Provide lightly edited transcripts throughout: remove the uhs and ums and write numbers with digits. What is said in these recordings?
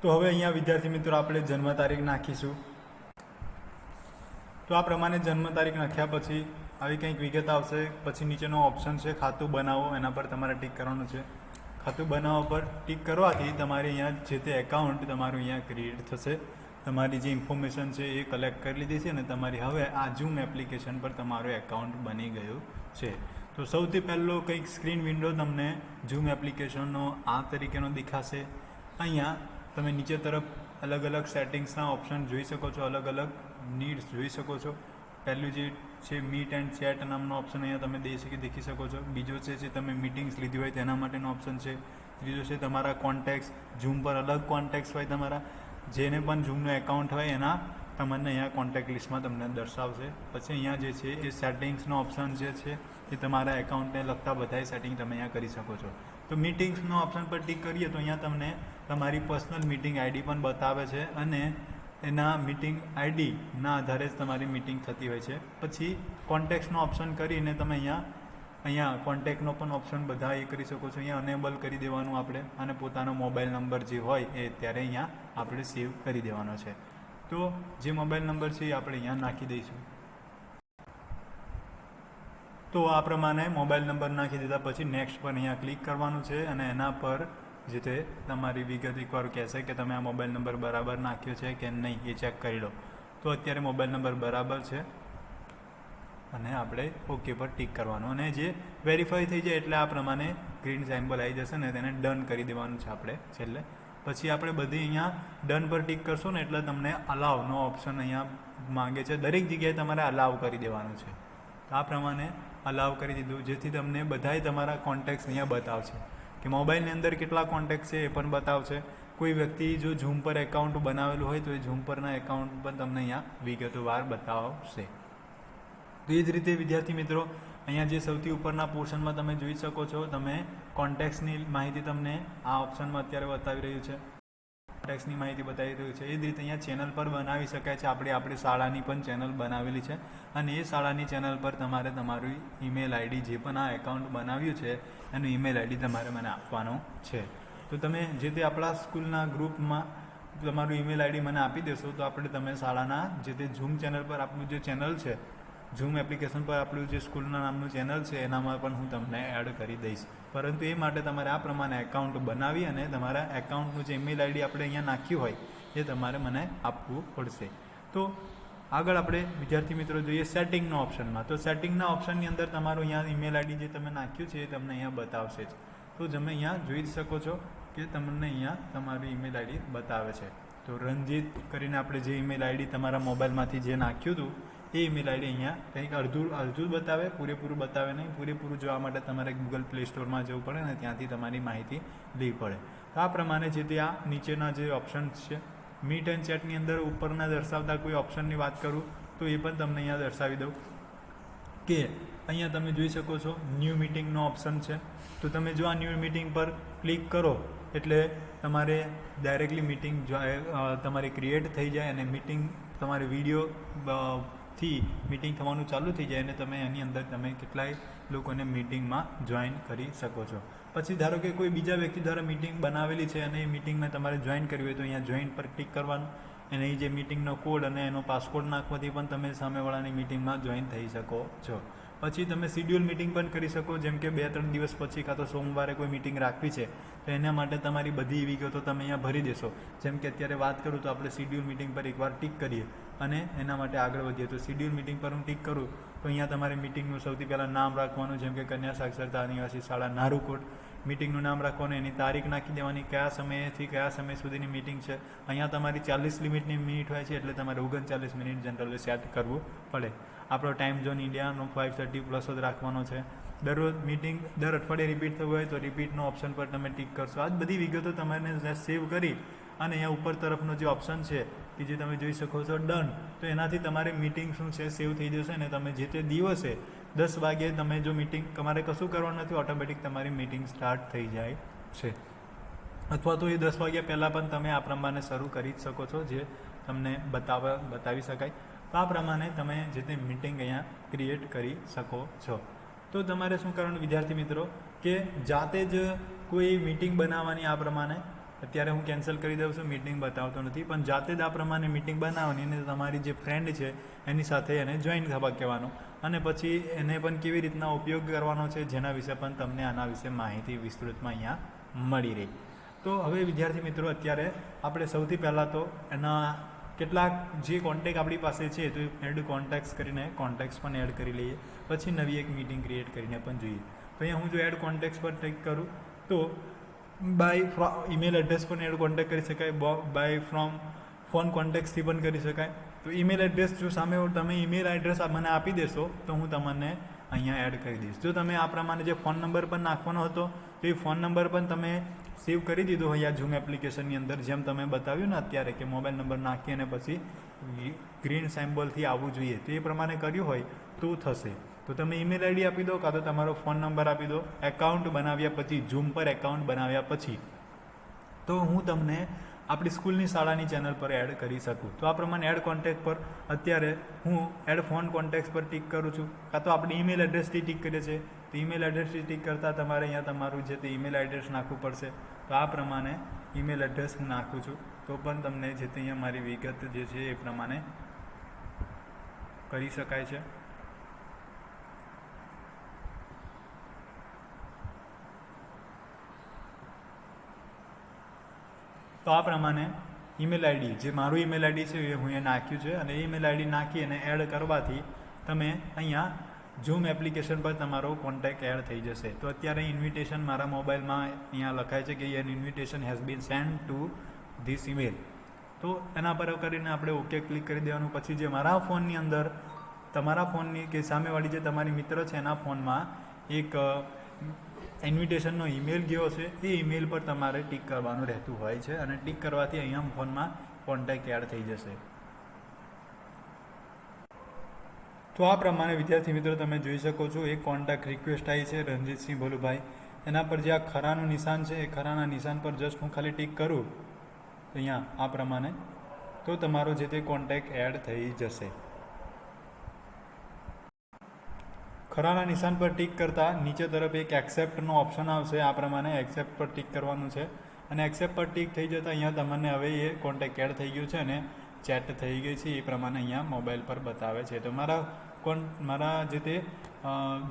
તો હવે અહીંયા વિદ્યાર્થી મિત્રો આપણે જન્મ તારીખ નાખીશું। તો આ પ્રમાણે જન્મ તારીખ નાખ્યા પછી આવી કંઈક વિગત આવશે। પછી નીચેનો ઓપ્શન છે ખાતું બનાવો, એના પર તમારે ટિક કરવાનું છે। ખાતું બનાવવા પર ટિક કરવાથી તમારે અહીંયા જે તે એકાઉન્ટ તમારું અહીંયા ક્રિએટ થશે। તમારી જે ઇન્ફોર્મેશન છે એ કલેક્ટ કરી લીધી છે અને તમારી હવે આ ઝૂમ એપ્લિકેશન પર તમારું એકાઉન્ટ બની ગયું છે। તો સૌથી પહેલો કંઈક સ્ક્રીન વિન્ડો તમને ઝૂમ એપ્લિકેશનનો આ તરીકેનો દેખાશે। અહીંયા તમે નીચે તરફ અલગ અલગ સેટિંગ્સના ઓપ્શન જોઈ શકો છો, અલગ અલગ નીડ્સ જોઈ શકો છો। પહેલું જે છે મીટ એન્ડ ચેટ નામનો ઓપ્શન અહીંયા તમે દેખી શકો છો। બીજો છે તમે મીટિંગ્સ લીધી હોય તેના માટેનો ઓપ્શન છે। ત્રીજો છે તમારા કોન્ટેક્ટ્સ, ઝૂમ પર અલગ કોન્ટેક્ટ્સ હોય તમારા, જેને પણ ઝૂમનો એકાઉન્ટ હોય એના તમને અહીંયા કોન્ટેક્ટ લિસ્ટમાં તમને દર્શાવશે। પછી અહીંયા જે છે એ સેટિંગ્સનો ઓપ્શન જે છે એ તમારા એકાઉન્ટને લગતા બધાય સેટિંગ તમે અહીંયા કરી શકો છો। તો મીટિંગ્સનો ઓપ્શન પર ટિક કરીએ તો અહીંયા તમને તમારી પર્સનલ મીટિંગ આઈડી પણ બતાવે છે અને એના મીટિંગ આઈડીના આધારે જ તમારી મીટિંગ થતી હોય છે। પછી કોન્ટેક્ટ્સનો ઓપ્શન કરીને તમે અહીંયા કોન્ટેક્ટનો પણ ઓપ્શન બધા એ કરી શકો છો। અહીંયા અનેબલ કરી દેવાનું આપણે, અને પોતાનો મોબાઈલ નંબર જે હોય એ ત્યારે અહીંયા આપણે સેવ કરી દેવાનો છે। તો જે મોબાઈલ નંબર છે એ આપણે અહીંયા નાખી દઈશું। તો આ પ્રમાણે મોબાઈલ નંબર નાખી દીધા પછી નેક્સ્ટ પર અહીંયા ક્લિક કરવાનું છે અને એના પર જે તે તમારી વિગત એકવાર કહેશે કે તમે આ મોબાઈલ નંબર બરાબર નાખ્યો છે કે નહીં એ ચેક કરી લો। તો અત્યારે મોબાઈલ નંબર બરાબર છે અને આપણે ઓકે પર ટિક કરવાનું, અને જે વેરીફાઈ થઈ જાય એટલે આ પ્રમાણે ગ્રીન સિમ્બોલ આવી જશે ને તેને ડન કરી દેવાનું છે આપણે છેલ્લે। પછી આપણે બધી અહીંયા ડન પર ટિક કરશો ને એટલે તમને અલાવનો ઓપ્શન અહીંયા માંગે છે, દરેક જગ્યાએ તમારે અલાવ કરી દેવાનું છે। તો આ પ્રમાણે અલાવ કરી દીધું, જેથી તમને બધાય તમારા કોન્ટેક્ટ્સ અહીંયા બતાવશે કે મોબાઈલની અંદર કેટલા કોન્ટેક્ટ છે એ પણ બતાવશે। કોઈ વ્યક્તિ જો ઝૂમ પર એકાઉન્ટ બનાવેલું હોય તો એ ઝૂમ પરના એકાઉન્ટ પણ તમને અહીંયા વિગતવાર બતાવશે। તો એ જ રીતે વિદ્યાર્થી મિત્રો અહીંયા જે સૌથી ઉપરના પોર્શનમાં તમે જોઈ શકો છો, તમે કોન્ટેક્ટ્સની માહિતી તમને આ ઓપ્શનમાં અત્યારે બતાવી રહ્યું છે, કોન્ટેક્ટ્સની માહિતી બતાવી રહ્યું છે। એ જ રીતે અહીંયા ચેનલ પર બનાવી શકાય છે। આપણી શાળાની પણ ચેનલ બનાવેલી છે અને એ શાળાની ચેનલ પર તમારે તમારું ઈમેલ આઈડી, જે પણ આ એકાઉન્ટ બનાવ્યું છે એનું ઈમેલ આઈડી તમારે મને આપવાનો છે। તો તમે જે તે આપણા સ્કૂલના ગ્રુપમાં તમારું ઈમેલ આઈડી મને આપી દેશો તો તમે શાળાના જે તે ઝૂમ ચેનલ પર આપણું જે ચેનલ છે, ઝૂમ એપ્લિકેશન પર આપણું જે સ્કૂલના નામનું ચેનલ છે એનામાં પણ હું તમને એડ કરી દઈશ। પરંતુ એ માટે તમારે આ પ્રમાણે એકાઉન્ટ બનાવી અને તમારા એકાઉન્ટનું જે ઈમેલ આઈડી આપણે અહીંયા નાખ્યું હોય એ તમારે મને આપવું પડશે। તો આગળ આપણે વિદ્યાર્થી મિત્રો જોઈએ સેટિંગના ઓપ્શનમાં। તો સેટિંગના ઓપ્શનની અંદર તમારું અહીંયા ઈમેલ આઈડી જે તમે નાખ્યું છે એ તમને અહીંયા બતાવશે જ। તો તમે અહીંયા જોઈ શકો છો કે તમને અહીંયા તમારું ઈમેલ આઈડી બતાવે છે। તો રંજીત કરીને આપણે જે ઈમેલ આઈડી તમારા મોબાઈલમાંથી જે નાખ્યું હતું એ ઈમેલ આઈડી અહીંયા કંઈક અડધું બતાવે, પૂરેપૂરું બતાવે નહીં। પૂરેપૂરું જોવા માટે તમારે ગૂગલ પ્લે સ્ટોરમાં જવું પડે ને ત્યાંથી તમારી માહિતી લેવી પડે। તો આ પ્રમાણે જે તે આ નીચેના જે ઓપ્શન્સ છે, મીટ એન્ડ ચેટની અંદર ઉપરના દર્શાવતા કોઈ ઓપ્શનની વાત કરું તો એ પણ તમને અહીંયા દર્શાવી દઉં કે અહીંયા તમે જોઈ શકો છો ન્યૂ મિટિંગનો ઓપ્શન છે। તો તમે જો આ ન્યૂ મિટિંગ પર ક્લિક કરો એટલે તમારે ડાયરેક્ટલી મિટિંગ તમારી ક્રિએટ થઈ જાય અને મિટિંગ તમારે વિડીયોથી મિટિંગ થવાનું ચાલુ થઈ જાય અને તમે એની અંદર તમે કેટલાય લોકોને મિટિંગમાં જોઈન કરી શકો છો। પછી ધારો કે કોઈ બીજા વ્યક્તિ દ્વારા મિટિંગ બનાવેલી છે અને એ મિટિંગમાં તમારે જોઈન કરવી હોય તો અહીંયા જોઈન પર ક્લિક કરવાનું, અને એ જે મિટિંગનો કોડ અને એનો પાસકોડ નાખવાથી પણ તમે સામેવાળાની મિટિંગમાં જોઈન થઈ શકો છો। પછી તમે શિડ્યુલ મિટિંગ પણ કરી શકો, જેમ કે 2-3 દિવસ પછી કાં તો સોમવારે કોઈ મિટિંગ રાખવી છે તો એના માટે તમારી બધી વિગતો તમે અહીંયા ભરી દેશો। જેમ કે અત્યારે વાત કરું તો આપણે શિડ્યુલ મિટિંગ પર એકવાર ટિક કરીએ અને એના માટે આગળ વધીએ। તો શિડ્યુલ મિટિંગ પર હું ટિક કરું તો અહીંયા તમારે મિટિંગનું સૌથી પહેલાં નામ રાખવાનું, જેમ કે કન્યા સાક્ષરતા આદિવાસી શાળા નારૂકોટ, મિટિંગનું નામ રાખવાનું, એની તારીખ નાખી દેવાની, કયા સમયથી કયા સમય સુધીની મિટિંગ છે। અહીંયા તમારી 40 લિમિટની મિનિટ હોય છે એટલે તમારે 39 મિનિટ જનરલી સેટ કરવું પડે। આપણો ટાઈમ ઝોન ઇન્ડિયાનો 5:30+ જ રાખવાનો છે। દરરોજ મિટિંગ દર અઠવાડિયે રિપીટ થવું હોય તો રિપીટનો ઓપ્શન પર તમે ટિક કરશો। આ બધી વિગતો તમારે સેવ કરી અને અહીંયા ઉપર તરફનો જે ઓપ્શન છે કે જે તમે જોઈ શકો છો ડન, તો એનાથી તમારે મિટિંગ શું છે સેવ થઈ જશે ને તમે જે તે દિવસે 10 વાગ્યે તમે જો મિટિંગ તમારે કશું કરવાનું નથી, ઓટોમેટિક તમારી મિટિંગ સ્ટાર્ટ થઈ જાય છે। અથવા તો એ 10 વાગ્યા પહેલાં પણ તમે આ પ્રમાણે શરૂ કરી જ શકો છો, જે તમને બતાવી શકાય। તો આ પ્રમાણે તમે જે તે મિટિંગ અહીંયા ક્રિએટ કરી શકો છો। તો તમારે શું કરવાનું વિદ્યાર્થી મિત્રો કે જાતે જ કોઈ મિટિંગ બનાવવાની આ પ્રમાણે અત્યારે હું કેન્સલ કરી દઉં છું, મીટિંગ બતાવતો નથી, પણ જાતે જ આ પ્રમાણે મીટિંગ બનાવવાની અને તમારી જે ફ્રેન્ડ છે એની સાથે એને જોઈન થવા કહેવાનું અને પછી એને પણ કેવી રીતના ઉપયોગ કરવાનો છે જેના વિશે પણ તમને આના વિશે માહિતી વિસ્તૃતમાં અહીંયા મળી રહી. તો હવે વિદ્યાર્થી મિત્રો અત્યારે આપણે સૌથી પહેલાં તો એના કેટલાક જે કોન્ટેક્ટ આપણી પાસે છે તો એડ કોન્ટેક્ટ્સ કરીને કોન્ટેક્ટ્સ પણ એડ કરી લઈએ, પછી નવી એક મીટિંગ ક્રિએટ કરીને પણ જોઈએ. તો અહીંયા હું જો એડ કોન્ટેક્ટ્સ પર ક્લિક કરું તો બાય ઈમેલ એડ્રેસ પણ એડ કોન્ટેક્ટ કરી શકાય, બાય ફ્રોમ ફોન કોન્ટેક્ટ્સથી પણ કરી શકાય. તો ઈમેલ એડ્રેસ જો સામે તમે ઈમેલ એડ્રેસ મને આપી દેશો તો હું તમને અહીંયા એડ કરી દઈશ. જો તમે આ પ્રમાણે જે ફોન નંબર પણ નાખવાનો હતો તો એ ફોન નંબર પણ તમે સેવ કરી દીધો અહીંયા ઝૂમ એપ્લિકેશનની અંદર, જેમ તમે બતાવ્યું ને અત્યારે કે મોબાઈલ નંબર નાખી અને પછી ગ્રીન સિમ્બોલથી આવવું જોઈએ તો એ પ્રમાણે કર્યું હોય તો થશે. તો તમે ઈમેલ આઈડી આપી દો કાં તો તમારો ફોન નંબર આપી દો. એકાઉન્ટ બનાવ્યા પછી ઝૂમ પર એકાઉન્ટ બનાવ્યા પછી તો હું તમને આપણી સ્કૂલની શાળાની ચેનલ પર એડ કરી શકું. તો આ પ્રમાણે એડ કોન્ટેક્ટ પર અત્યારે હું એડ ફોન કોન્ટેક્ટ પર ટિક કરું છું, કાં તો આપણે ઈમેલ એડ્રેસથી ટિક કરીએ છીએ તો ઈમેલ એડ્રેસથી ટિક કરતાં તમારે અહીંયા તમારું જે તે ઈમેલ એડ્રેસ નાખવું પડશે. તો આ પ્રમાણે ઈમેલ એડ્રેસ હું નાખું છું તો પણ તમને જે તે અહીંયા મારી વિગત જે છે એ પ્રમાણે કરી શકાય છે. તો આ પ્રમાણે ઈમેલ આઈડી જે મારું ઈમેલ આઈડી છે એ હું એ નાખ્યું છે અને ઈમેલ આઈડી નાખી અને એડ કરવાથી તમે અહીંયા ઝૂમ એપ્લિકેશન પર તમારો કોન્ટેક્ટ એડ થઈ જશે. તો અત્યારે ઇન્વિટેશન મારા મોબાઈલમાં અહીંયા લખાય છે કે an invitation has been send to this email. તો એના પર કરીને આપણે ઓકે ક્લિક કરી દેવાનું. પછી જે મારા ફોનની અંદર તમારા ફોનની કે સામેવાળી જે તમારી મિત્ર છે એના ફોનમાં એક ઇન્વિટેશનનો ઈમેલ ગયો છે એ ઈમેલ પર તમારે ટિક કરવાનું રહેતું હોય છે અને ટિક કરવાથી અહીંયા ફોનમાં કોન્ટેક્ટ એડ થઈ જશે. તો આ પ્રમાણે વિદ્યાર્થી મિત્રો તમે જોઈ શકો છો એક કોન્ટેક્ટ રિક્વેસ્ટ આવી છે રણજીતસિંહ ભોલુભાઈ, એના પર જે આ ખરાનું નિશાન છે એ ખરાના નિશાન પર જસ્ટ હું ખાલી ટિક કરું તો અહીંયા આ પ્રમાણે તો તમારો જે તે કોન્ટેક્ટ એડ થઈ જશે. ખરાના નિશાન પર ટિક કરતાં નીચે તરફ એક એક્સેપ્ટનો ઓપ્શન આવશે, આ પ્રમાણે એક્સેપ્ટ પર ટિક કરવાનું છે અને એક્સેપ્ટ પર ટિક થઈ જતાં અહીંયા તમને હવે એ કોન્ટેક્ટ એડ થઈ ગયું છે અને ચેટ થઈ ગઈ છે એ પ્રમાણે અહીંયા મોબાઈલ પર બતાવે છે. તો મારા જે તે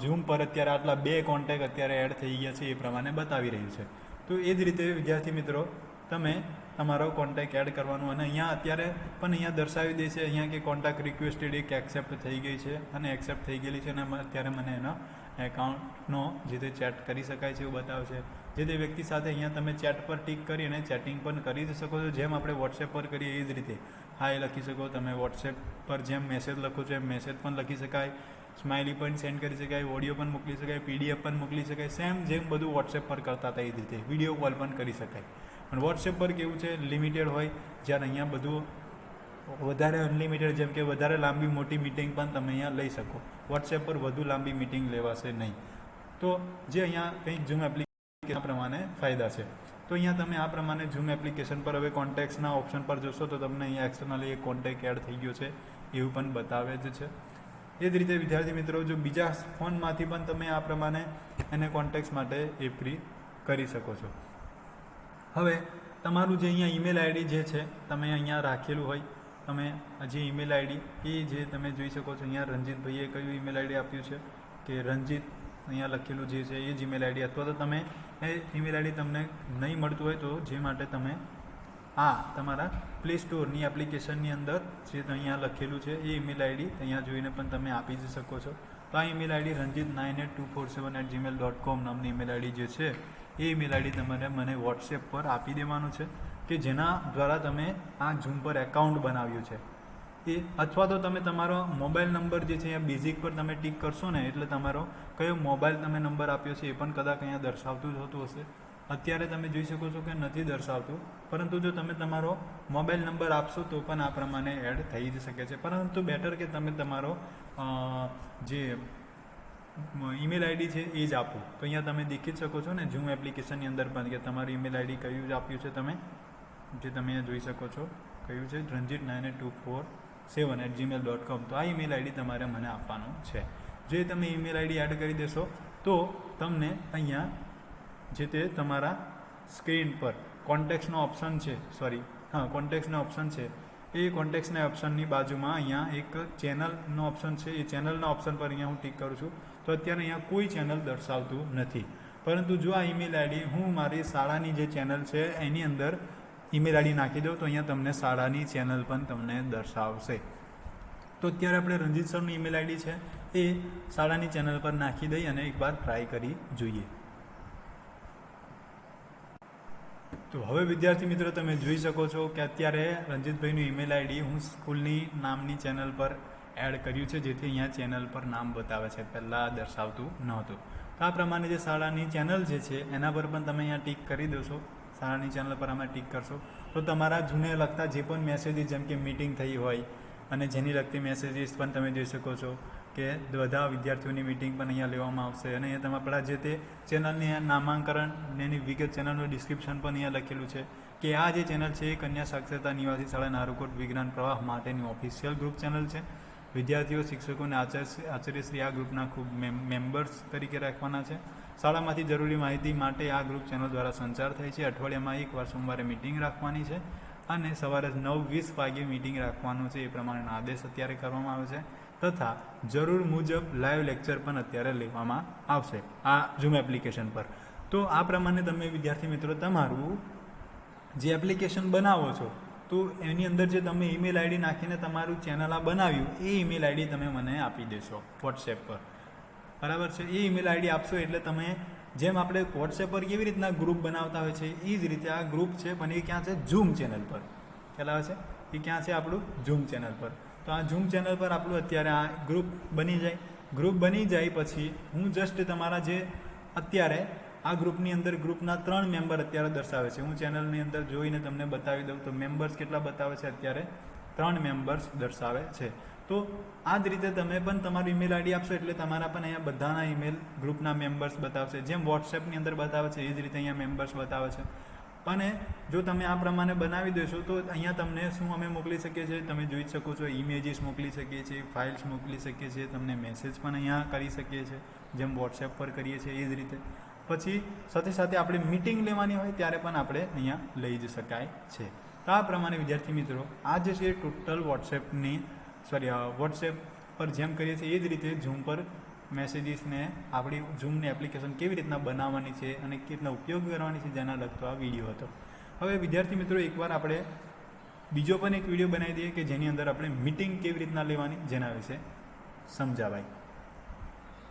ઝૂમ પર અત્યારે આટલા 2 કોન્ટેક્ટ અત્યારે એડ થઈ ગયા છે એ પ્રમાણે બતાવી રહ્યું છે. તો એ જ રીતે વિદ્યાર્થી મિત્રો તમે તમારો કોન્ટેક્ટ એડ કરવાનું અને અહીંયા અત્યારે પણ અહીંયા દર્શાવી દે છે અહીંયા કે કોન્ટેક્ટ રિક્વેસ્ટેડ એક એક્સેપ્ટ થઈ ગઈ છે અને એક્સેપ્ટ થઈ ગયેલી છે અને અત્યારે મને એનો એકાઉન્ટનો જે તે ચેટ કરી શકાય છે એવું બતાવે છે. જે તે વ્યક્તિ સાથે અહીંયા તમે ચેટ પર ટિક કરી અને ચેટિંગ પણ કરી શકો છો, જેમ આપણે વોટ્સએપ પર કરીએ એ જ રીતે હાય લખી શકો. તમે વોટ્સએપ પર જેમ મેસેજ લખો છો એમ મેસેજ પણ લખી શકાય, સ્માઇલી પણ સેન્ડ કરી શકાય, ઓડિયો પણ મોકલી શકાય, PDF પણ મોકલી શકાય, સેમ જેમ બધું વોટ્સએપ પર કરતા હતા એ જ રીતે વિડીયો કોલ પણ કરી શકાય. પણ વોટ્સએપ પર કેવું છે લિમિટેડ હોય, જ્યારે અહીંયા બધું વધારે અનલિમિટેડ જેમ કે વધારે લાંબી મોટી મિટિંગ પણ તમે અહીંયા લઈ શકો. વોટ્સએપ પર વધુ લાંબી મિટિંગ લેવાશે નહીં. તો જે અહીંયા કંઈક ઝૂમ એપ્લિકેશન પ્રમાણે ફાયદા છે. તો અહીંયા તમે આ પ્રમાણે ઝૂમ એપ્લિકેશન પર હવે કોન્ટેક્ટ્સના ઓપ્શન પર જશો તો તમને અહીંયા એક્સટર્નલી એક કોન્ટેક્ટ એડ થઈ ગયો છે એવું પણ બતાવે જ છે. એ જ રીતે વિદ્યાર્થી મિત્રો જો બીજા ફોનમાંથી પણ તમે આ પ્રમાણે એને કોન્ટેક્ટ્સ માટે એપ્રી કરી શકો છો. હવે તમારું જે અહીંયા ઈમેલ આઈડી જે છે તમે અહીંયા રાખેલું હોય, તમે જે ઈમેલ આઈડી એ જે તમે જોઈ શકો છો અહીંયા રણજીતભાઈએ કયું ઈમેલ આઈડી આપ્યું છે કે રણજીત અહીંયા લખેલું જે છે એ જ ઈમેલ આઈડી, અથવા તો તમે એ ઈમેલ આઈડી તમને નહીં મળતું હોય તો જે માટે તમે આ તમારા પ્લે સ્ટોરની એપ્લિકેશનની અંદર જે અહીંયા લખેલું છે એ ઈમેલ આઈડી અહીંયા જોઈને પણ તમે આપી જ શકો છો. તો આ ઈમેલ આઈડી ranjit982471@gmail.com નામની ઈમેલ આઈડી જે છે એ ઈમેલ આઈડી તમારે મને વોટ્સએપ પર આપી દેવાનું છે કે જેના દ્વારા તમે આ ઝૂમ પર એકાઉન્ટ બનાવ્યું છે એ, અથવા તો તમે તમારો મોબાઈલ નંબર જે છે અહીંયા બેઝિક પર તમે ટિક કરશો ને એટલે તમારો કયો મોબાઈલ તમે નંબર આપ્યો છે એ પણ કદાચ અહીંયા દર્શાવતું જ હોતું હશે. અત્યારે તમે જોઈ શકો છો કે નથી દર્શાવતું, પરંતુ જો તમે તમારો મોબાઈલ નંબર આપશો તો પણ આ પ્રમાણે એડ થઈ જ શકે છે. પરંતુ બેટર કે તમે તમારો જે ઈમેલ આઈડી છે એ જ આપો. તો અહીંયા તમે દેખી જ શકો છો ને ઝૂમ એપ્લિકેશનની અંદર પણ કે તમારું ઈમેલ આઈડી કયું જ આપ્યું છે તમે, જે તમે અહીંયા જોઈ શકો છો કયું છે ranjit982471@gmail.com. તો આ ઈમેલ આઈડી તમારે મને આપવાનું છે. જે તમે ઈમેલ આઈડી એડ કરી દેશો તો તમને અહીંયા જે તે તમારા સ્ક્રીન પર કોન્ટેક્સનો ઓપ્શન છે, કોન્ટેક્સનો ઓપ્શન છે, એ કોન્ટેક્સના ઓપ્શનની બાજુમાં અહીંયા એક ચેનલનો ઓપ્શન છે. એ ચેનલના ઓપ્શન પર અહીંયા હું ટિક કરું છું તો અત્યારે અહીંયા કોઈ ચેનલ દર્શાવતું નથી. પરંતુ જો આ ઈમેલ આઈડી હું મારી શાળાની જે ચેનલ છે એની અંદર ઈમેલ આઈડી નાખી દઉં તો અહીંયા તમને શાળાની ચેનલ પણ તમને દર્શાવશે. તો અત્યારે આપણે રંજીત સરનું ઈમેલ આઈડી છે એ શાળાની ચેનલ પર નાખી દઈ અને એકવાર ટ્રાય કરી જોઈએ. તો હવે વિદ્યાર્થી મિત્રો તમે જોઈ શકો છો કે અત્યારે રંજીતભાઈનું ઈમેલ આઈડી હું સ્કૂલની નામની ચેનલ પર એડ કર્યું છે, જેથી અહીંયા ચેનલ પર નામ બતાવે છે, પહેલાં દર્શાવતું નહોતું. તો આ પ્રમાણે જે શાળાની ચેનલ જે છે એના પર પણ તમે અહીંયા ટીક કરી દોશો. શાળાની ચેનલ પર આમાં ટીક કરશો તો તમારા જૂને લગતા જે પણ મેસેજીસ, જેમ કે મીટિંગ થઈ હોય અને જેની લગતી મેસેજીસ પણ તમે જોઈ શકો છો કે બધા વિદ્યાર્થીઓની મિટિંગ પણ અહીંયા લેવામાં આવશે. અને અહીંયા તમે આપણા જે તે ચેનલની નામાંકરણ એની વિગત, ચેનલનું ડિસ્ક્રિપ્શન પણ અહીંયા લખેલું છે કે આ જે ચેનલ છે એ કન્યા સાક્ષરતા નિવાસી શાળા નારુકોટ વિજ્ઞાન પ્રવાહ માટેની ઓફિશિયલ ગ્રુપ ચેનલ છે. વિદ્યાર્થીઓ, શિક્ષકો અને આચાર્યશ્રી આ ગ્રુપના ખૂબ મેમ્બર્સ તરીકે રાખવાના છે. શાળામાંથી જરૂરી માહિતી માટે આ ગ્રુપ ચેનલ દ્વારા સંચાર થાય છે. અઠવાડિયામાં એકવાર સોમવારે મિટિંગ રાખવાની છે અને સવારે 9:20 વાગે મિટિંગ રાખવાનું છે. એ પ્રમાણેનો આદેશ અત્યારે કરવામાં આવે છે. તથા જરૂર મુજબ લાઈવ લેક્ચર પણ અત્યારે લેવામાં આવશે આ ઝૂમ એપ્લિકેશન પર. તો આ પ્રમાણે તમે વિદ્યાર્થી મિત્રો તમારું જે એપ્લિકેશન બનાવો છો તો એની અંદર જે તમે ઈમેલ આઈડી નાખીને તમારું ચેનલ આ બનાવ્યું એ ઈમેલ આઈડી તમે મને આપી દેશો વોટ્સએપ પર. બરાબર છે? એ ઈમેલ આઈડી આપશો એટલે તમે જેમ આપણે વોટ્સએપ પર કેવી રીતના ગ્રુપ બનાવતા હોય છે એ જ રીતે આ ગ્રુપ છે, પણ એ ક્યાં છે? ઝૂમ ચેનલ પર. ખ્યાલ આવે છે? એ ક્યાં છે? આપણું ઝૂમ ચેનલ પર. તો આ ઝૂમ ચેનલ પર આપણું અત્યારે આ ગ્રુપ બની જાય. ગ્રુપ બની જાય પછી હું જસ્ટ તમારા જે અત્યારે આ ગ્રુપની અંદર ગ્રુપના 3 મેમ્બર અત્યારે દર્શાવે છે. હું ચેનલની અંદર જોઈને તમને બતાવી દઉં તો મેમ્બર્સ કેટલા બતાવે છે? અત્યારે 3 મેમ્બર્સ દર્શાવે છે. તો આ જ રીતે તમે પણ તમારું ઈમેલ આઈડી આપશો એટલે તમારા પણ અહીંયા બધાના ઈમેલ ગ્રુપના મેમ્બર્સ બતાવશે. જેમ વોટ્સએપની અંદર બતાવે છે એ જ રીતે અહીંયા મેમ્બર્સ બતાવે છે. અને જો તમે આ પ્રમાણે બનાવી દેશો તો અહીંયા તમને શું અમે મોકલી શકીએ છીએ તમે જોઈ શકો છો. ઇમેજીસ મોકલી શકીએ છીએ, ફાઇલ્સ મોકલી શકીએ છીએ, તમને મેસેજ પણ અહીંયા કરી શકીએ છીએ જેમ વોટ્સએપ પર કરીએ છીએ એ જ રીતે. પછી સાથે સાથે આપણે મિટિંગ લેવાની હોય ત્યારે પણ આપણે અહીંયા લઈ જ શકાય છે. તો આ પ્રમાણે વિદ્યાર્થી મિત્રો આ જે છે ટોટલ વોટ્સએપ પર જેમ કરીએ છીએ એ જ રીતે ઝૂમ પર મેસેજીસને આપણી ઝૂમની એપ્લિકેશન કેવી રીતના બનાવવાની છે અને કેવી રીતના ઉપયોગ કરવાની છે જેના લગતો આ વિડીયો હતો. હવે વિદ્યાર્થી મિત્રો એકવાર આપણે બીજો પણ એક વિડીયો બનાવી દઈએ કે જેની અંદર આપણે મિટિંગ કેવી રીતના લેવાની જેના વિશે સમજાવાય.